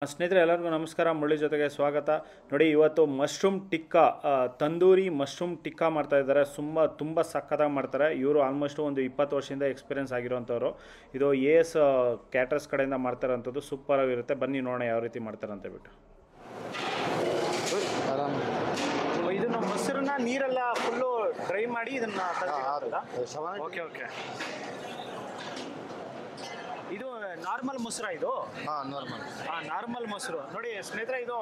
ಸ್ನೇಹಿತರೆ ಎಲ್ಲರಿಗೂ ನಮಸ್ಕಾರ. ಮುರಳಿ ಜೊತೆಗೆ ಸ್ವಾಗತ. ನೋಡಿ, ಇವತ್ತು ಮಶ್ರೂಮ್ ಟಿಕ್ಕಾ, ತಂದೂರಿ ಮಶ್ರೂಮ್ ಟಿಕ್ಕಾ ಮಾಡ್ತಾ ಇದ್ದಾರೆ. ತುಂಬ ಸಕ್ಕತ್ತಾಗಿ ಮಾಡ್ತಾರೆ. ಇವರು ಆಲ್ಮೋಸ್ಟ್ ಒಂದು 20 ವರ್ಷದಿಂದ ಎಕ್ಸ್ಪೀರಿಯನ್ಸ್ ಆಗಿರೋಂಥವ್ರು. ಇದು AS ಕ್ಯಾಟರ್ಸ್ ಕಡೆಯಿಂದ ಮಾಡ್ತಾರಂಥದ್ದು. ಸೂಪರ್ ಆಗಿರುತ್ತೆ. ಬನ್ನಿ ನೋಡೋಣ ಯಾವ ರೀತಿ ಮಾಡ್ತಾರೆ ಅಂತ ಬಿಟ್ಟು. ಇದನ್ನು ಮೊಸರನ್ನ ನೀರೆಲ್ಲ ಫುಲ್ಲು ಡ್ರೈ ಮಾಡಿ ಇದನ್ನ ಓಕೆ ಓಕೆ. ಇದು ನಾರ್ಮಲ್ ಮೊಸರ? ಇದು ನಾರ್ಮಲ್ ಮೊಸರು. ನೋಡಿ ಸ್ನೇಹಿತರೆ, ಇದು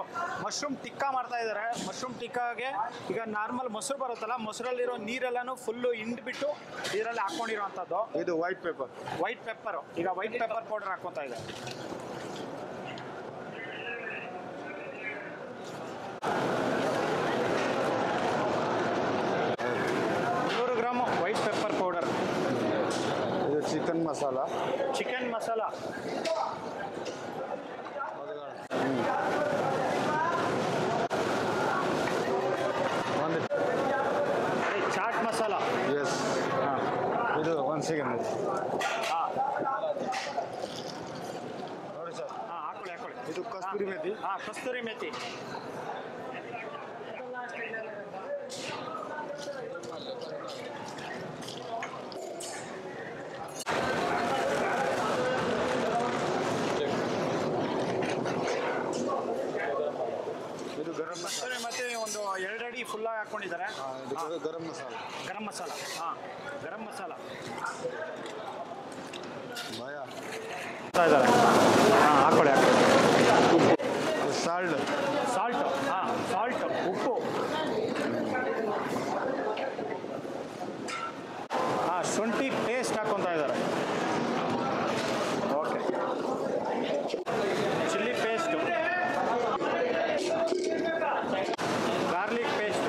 ಮಶ್ರೂಮ್ ಟಿಕ್ಕಾ ಮಾಡ್ತಾ ಇದ್ದಾರೆ. ಮಶ್ರೂಮ್ ಟಿಕ್ಕಾಗೆ ಈಗ ನಾರ್ಮಲ್ ಮೊಸರು ಬರುತ್ತಲ್ಲ, ಮೊಸರಲ್ಲಿರೋ ನೀರೆಲ್ಲಾನು ಫುಲ್ಲು ಹಿಂಡ್ಬಿಟ್ಟು ಇದರಲ್ಲಿ ಹಾಕೊಂಡಿರೋಂಥದ್ದು. ಇದು ವೈಟ್ ಪೆಪ್ಪರ್. ಈಗ ವೈಟ್ ಪೆಪ್ಪರ್ ಪೌಡರ್ ಹಾಕೋತಾ ಇದೆ. 100 ಗ್ರಾಮ್ ವೈಟ್ ಪೆಪ್ಪರ್ ಪೌಡರ್. ಇದು ಚಿಕನ್ ಮಸಾಲ. ಚಾಟ್ ಮಸಾಲ. ಎಸ್. ಇದು 1 ಸೆಕೆಂಡ್. ನೋಡಿ ಸರ್. ಹಾಕೊಳ್ಳಿ. ಇದು ಕಸ್ತೂರಿ ಮೇಥಿ. ಕಸ್ತೂರಿ ಮೇಥಿ. ಇದು ಗರಂ ಮಸಾಲ. ಮತ್ತೆ ಒಂದು 2 ಅಡಿ ಫುಲ್ ಆಗಿ ಹಾಕೊಂಡಿದ್ದಾರೆ. ಗರಂ ಮಸಾಲ. ಗರಂ ಮಸಾಲ ಭಯ ಹಾಕೊಳ್ಳಿ. ಸಾಲ್ಟ್, ಉಪ್ಪು, ಶುಂಠಿ ಪೇಸ್ಟ್ ಹಾಕೊತಾ ಇದ್ದಾರೆ. Okay. Chilli paste, garlic paste,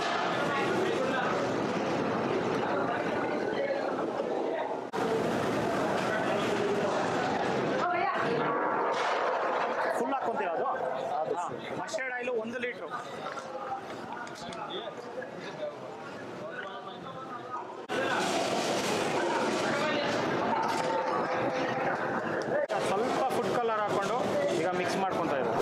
full ಹಾಕ್ಕೊಂತೀರ ಅದು. Mustard oil 1 litre. ಸ್ವಲ್ಪ ಫುಡ್ ಕಲರ್ ಹಾಕೊಂಡು ಈಗ ಮಿಕ್ಸ್ ಮಾಡ್ಕೊತಾ ಇದ್ದಾರೆ.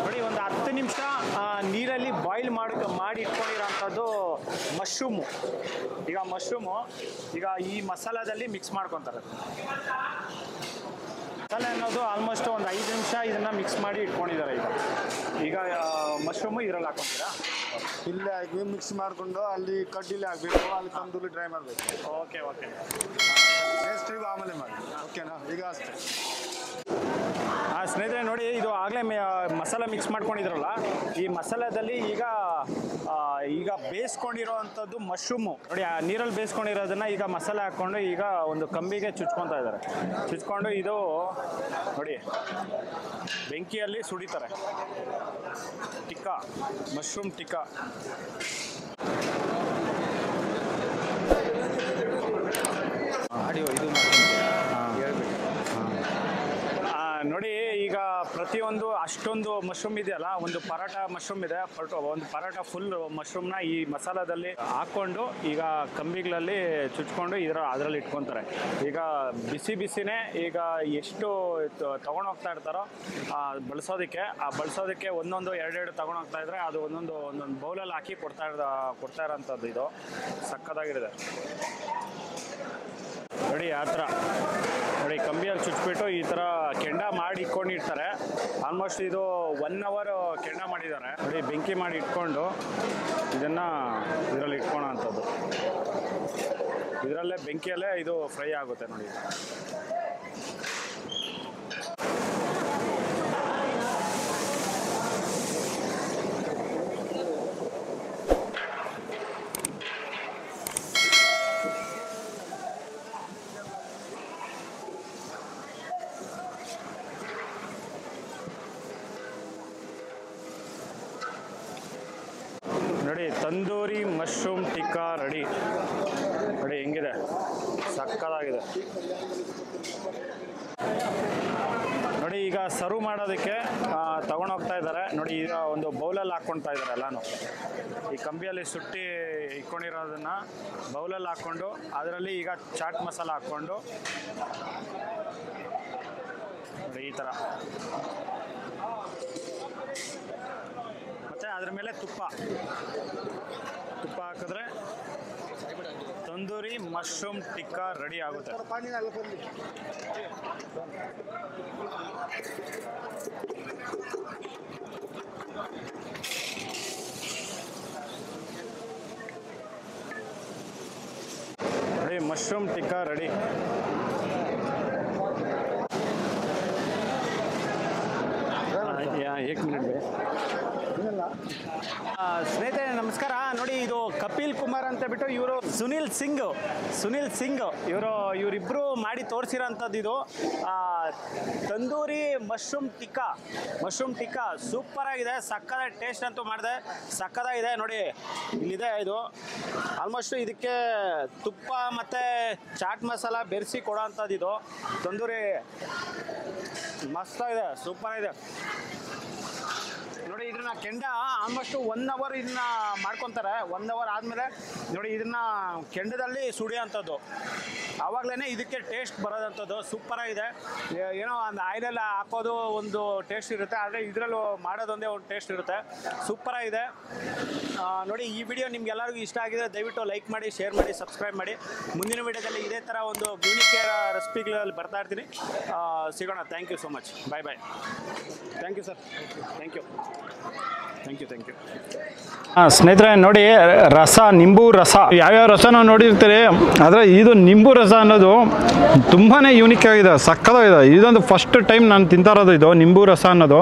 ನೋಡಿ, ಒಂದು 10 ನಿಮಿಷ ನೀರಲ್ಲಿ ಬಾಯ್ಲ್ ಮಾಡಿ ಇಟ್ಕೊಂಡಿರೋಂಥದ್ದು ಮಶ್ರೂಮು. ಈಗ ಈ ಮಸಾಲದಲ್ಲಿ ಮಿಕ್ಸ್ ಮಾಡ್ಕೊತಾರೆ. ಮಸಾಲೆ ಅನ್ನೋದು ಆಲ್ಮೋಸ್ಟ್ ಒಂದು 5 ನಿಮಿಷ ಇದನ್ನು ಮಿಕ್ಸ್ ಮಾಡಿ ಇಟ್ಕೊಂಡಿದ್ದಾರೆ. ಈಗ ಮಶ್ರೂಮು ಇದರಲ್ಲಿ ಹಾಕ್ಕೊತೀರಾ? ಇಲ್ಲೇ ಹಾಕಿ ಮಿಕ್ಸ್ ಮಾಡಿಕೊಂಡು ಅಲ್ಲಿ ಕಡ್ಡಿಲಿ ಹಾಕಬೇಕು, ಅಲ್ಲಿ ತಂದೂರಿ ಡ್ರೈ ಮಾಡಬೇಕು. ಓಕೆ. ಟೇಸ್ಟ್ ಆಮೇಲೆ ಮಾಡಿ. ಓಕೆನಾ? ಈಗ ಅಷ್ಟೇ. ಸ್ನೇಹಿತರೆ ನೋಡಿ, ಇದು ಆಗಲೇ ಮಸಾಲ ಮಿಕ್ಸ್ ಮಾಡ್ಕೊಂಡಿದ್ರಲ್ಲ, ಈ ಮಸಾಲದಲ್ಲಿ ಈಗ ಬೇಯಿಸ್ಕೊಂಡಿರೋವಂಥದ್ದು ಮಶ್ರೂಮು ನೋಡಿ, ಆ ನೀರಲ್ಲಿ ಬೇಯಿಸ್ಕೊಂಡಿರೋದನ್ನು ಈಗ ಮಸಾಲೆ ಹಾಕ್ಕೊಂಡು ಈಗ ಒಂದು ಕಂಬಿಗೆ ಚುಚ್ಕೊತಾ ಇದ್ದಾರೆ. ಚುಚ್ಕೊಂಡು ಇದು ನೋಡಿ ಬೆಂಕಿಯಲ್ಲಿ ಸುಡಿತಾರೆ. ಟಿಕ್ಕಾ, ಮಶ್ರೂಮ್ ಟಿಕ್ಕಾ. ನೋಡಿ, ಈಗ ಪ್ರತಿಯೊಂದು ಅಷ್ಟೊಂದು ಮಶ್ರೂಮ್ ಇದೆಯಲ್ಲ, ಒಂದು ಪರಾಟ ಮಶ್ರೂಮ್ ಇದೆ, ಒಂದು ಪರಾಟ ಫುಲ್ ಮಶ್ರೂಮ್ನ ಈ ಮಸಾಲದಲ್ಲಿ ಹಾಕ್ಕೊಂಡು ಈಗ ಕಂಬಿಗಳಲ್ಲಿ ಚುಚ್ಕೊಂಡು ಅದರಲ್ಲಿ ಇಟ್ಕೊತಾರೆ. ಈಗ ಬಿಸಿನೇ ಈಗ ಎಷ್ಟು ತೊಗೊಂಡೋಗ್ತಾ ಇರ್ತಾರೋ ಬಳಸೋದಕ್ಕೆ ಒಂದೊಂದು 2 ತೊಗೊಂಡೋಗ್ತಾ ಇದ್ರೆ ಅದು ಒಂದೊಂದು ಬೌಲಲ್ಲಿ ಹಾಕಿ ಕೊಡ್ತಾ ಇರೋಂಥದ್ದು. ಇದು ಸಕ್ಕತ್ತಾಗಿರುತ್ತೆ ನೋಡಿ. ಆ ಥರ ನೋಡಿ, ಕಂಬಿಯಲ್ಲಿ ಚುಚ್ಬಿಟ್ಟು ಈ ಥರ ಕೆಂಡ ಮಾಡಿ ಇಟ್ಕೊಂಡಿರ್ತಾರೆ. ಆಲ್ಮೋಸ್ಟ್ ಇದು 1 ಅವರ್ ಕೆಂಡ ಮಾಡಿದ್ದಾರೆ ನೋಡಿ. ಬೆಂಕಿ ಮಾಡಿ ಇಟ್ಕೊಂಡು ಇದನ್ನು ಇದರಲ್ಲಿ ಇಟ್ಕೊಳ್ಳೋ ಅಂಥದ್ದು. ಇದರಲ್ಲೇ ಬೆಂಕಿಯಲ್ಲೇ ಇದು ಫ್ರೈ ಆಗುತ್ತೆ ನೋಡಿ. ನೋಡಿ, ತಂದೂರಿ ಮಶ್ರೂಮ್ ಟಿಕ್ಕಾ ರೆಡಿ. ನೋಡಿ ಹೆಂಗಿದೆ, ಸಕ್ಕತ್ತಾಗಿದೆ ನೋಡಿ. ಈಗ ಸರ್ವ್ ಮಾಡೋದಕ್ಕೆ ತಗೊಂಡೋಗ್ತಾ ಇದ್ದಾರೆ ನೋಡಿ. ಈಗ ಒಂದು ಬೌಲಲ್ಲಿ ಹಾಕ್ಕೊಳ್ತಾ ಇದ್ದಾರೆ ಎಲ್ಲಾನು. ಈ ಕಂಬಿಯಲ್ಲಿ ಸುಟ್ಟಿ ಇಟ್ಕೊಂಡಿರೋದನ್ನ ಬೌಲಲ್ಲಿ ಹಾಕ್ಕೊಂಡು ಅದರಲ್ಲಿ ಈಗ ಚಾಟ್ ಮಸಾಲ ಹಾಕ್ಕೊಂಡು ನೋಡಿ ಈ ಥರ, ಮತ್ತು ಅದ್ರ ಮೇಲೆ ತುಪ್ಪ ಹಾಕಿದ್ರೆ ತಂದೂರಿ ಮಶ್ರೂಮ್ ಟಿಕ್ಕಾ ರೆಡಿ ಆಗುತ್ತೆ. ನೋಡಿ ಮಶ್ರೂಮ್ ಟಿಕ್ಕಾ ರೆಡಿ. ಏಕ್ ಮಿನಿಟ್ ಬೇ. ಸ್ನೇಹಿತರೆ ನಮಸ್ಕಾರ. ನೋಡಿ ಇದು ಕಪಿಲ್ ಕುಮಾರ್ ಅಂತ ಬಿಟ್ಟು ಇವರು ಸುನಿಲ್ ಸಿಂಗ್ ಇವರಿಬ್ಬರು ಮಾಡಿ ತೋರಿಸಿರೋಂಥದ್ದು ಇದು ತಂದೂರಿ ಮಶ್ರೂಮ್ ಟಿಕ್ಕಾ ಸೂಪರ್ ಆಗಿದೆ. ಸಕ್ಕದ ಟೇಸ್ಟ್ ಅಂತೂ ಮಾಡಿದೆ, ಸಕ್ಕದಾಗಿದೆ. ನೋಡಿ ಇಲ್ಲಿದೆ ಇದು. ಆಲ್ಮೋಸ್ಟ್ ಇದಕ್ಕೆ ತುಪ್ಪ ಮತ್ತು ಚಾಟ್ ಮಸಾಲ ಬೆರೆಸಿ ಕೊಡೋ ಅಂಥದ್ದು ಇದು ತಂದೂರಿ. ಮಸ್ತಾಗಿದೆ, ಸೂಪರ್ ಆಗಿದೆ. ನೋಡಿ ಇದನ್ನ ಕೆಂಡ ಆಲ್ಮೋಸ್ಟ್ 1 ಅವರ್ ಇದನ್ನ ಮಾಡ್ಕೊತಾರೆ. 1 ಅವರ್ ಆದಮೇಲೆ ನೋಡಿ ಇದನ್ನ ಕೆಂಡದಲ್ಲಿ ಸುಡಿಯೋಂಥದ್ದು. ಆವಾಗಲೇ ಇದಕ್ಕೆ ಟೇಸ್ಟ್ ಬರೋದಂಥದ್ದು. ಸೂಪರಾಗಿದೆ. ಏನೋ ಒಂದು ಆಯಿಲೆಲ್ಲ ಹಾಕೋದು ಒಂದು ಟೇಸ್ಟ್ ಇರುತ್ತೆ, ಆದರೆ ಇದರಲ್ಲೂ ಮಾಡೋದೊಂದೇ ಒಂದು ಟೇಸ್ಟ್ ಇರುತ್ತೆ. ಸೂಪರಾಗಿದೆ. ನೋಡಿ ಈ ವಿಡಿಯೋ ನಿಮ್ಗೆಲ್ಲರಿಗೂ ಇಷ್ಟ ಆಗಿದ್ರೆ ದಯವಿಟ್ಟು ಲೈಕ್ ಮಾಡಿ, ಶೇರ್ ಮಾಡಿ, ಸಬ್ಸ್ಕ್ರೈಬ್ ಮಾಡಿ. ಮುಂದಿನ ವಿಡಿಯೋದಲ್ಲಿ ಇದೇ ಥರ ಒಂದು ಯೂನಿಕ್ ರೆಸಿಪಿಗಳಲ್ಲಿ ಬರ್ತಾ ಇರ್ತೀನಿ. ಸಿಗೋಣ. Thank you so much. Bye. Thank you sir. Thank you. ಸ್ನೇಹಿತರೆ ನೋಡಿ ರಸ, ನಿಂಬು ರಸ. ಯಾವ್ಯಾವ ರಸ ನಾವು ನೋಡಿರ್ತೀರಿ, ಆದರೆ ಇದು ನಿಂಬು ರಸ ಅನ್ನೋದು ತುಂಬಾ ಯೂನಿಕ್ ಆಗಿದೆ, ಸಕ್ಕತ್ತಾಗಿದೆ. ಇದೊಂದು ಫಸ್ಟ್ ಟೈಮ್ ನಾನು ತಿಂತಾ ಇರೋದು ಇದು ನಿಂಬು ರಸ ಅನ್ನೋದು.